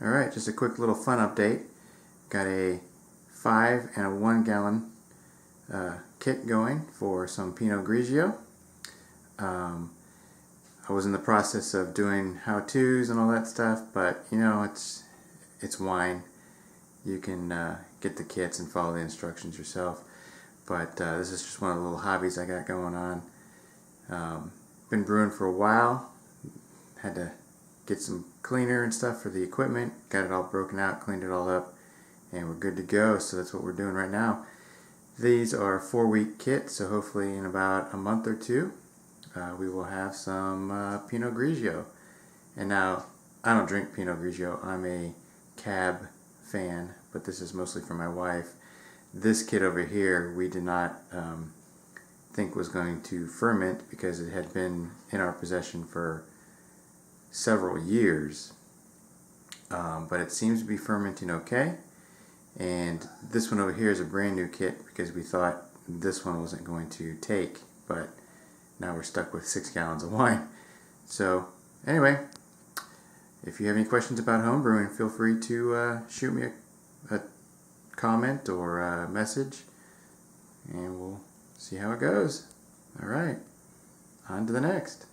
Alright, just a quick little fun update. Got a 5 and a 1 gallon kit going for some Pinot Grigio. I was in the process of doing how-tos and all that stuff, but you know, it's wine. You can get the kits and follow the instructions yourself. But this is just one of the little hobbies I got going on. Been brewing for a while. Had to get some cleaner and stuff for the equipment. Got it all broken out, cleaned it all up, and we're good to go. So that's what we're doing right now. These are 4-week kits, so hopefully in about a month or two we will have some Pinot Grigio. And now, I don't drink Pinot Grigio. I'm a Cab fan, but this is mostly for my wife. This kit over here we did not think was going to ferment because it had been in our possession for several years, but it seems to be fermenting okay. And this one over here is a brand new kit because we thought this one wasn't going to take, but now we're stuck with 6 gallons of wine. So anyway, if you have any questions about home brewing, feel free to shoot me a comment or a message, and we'll see how it goes. Alright, on to the next.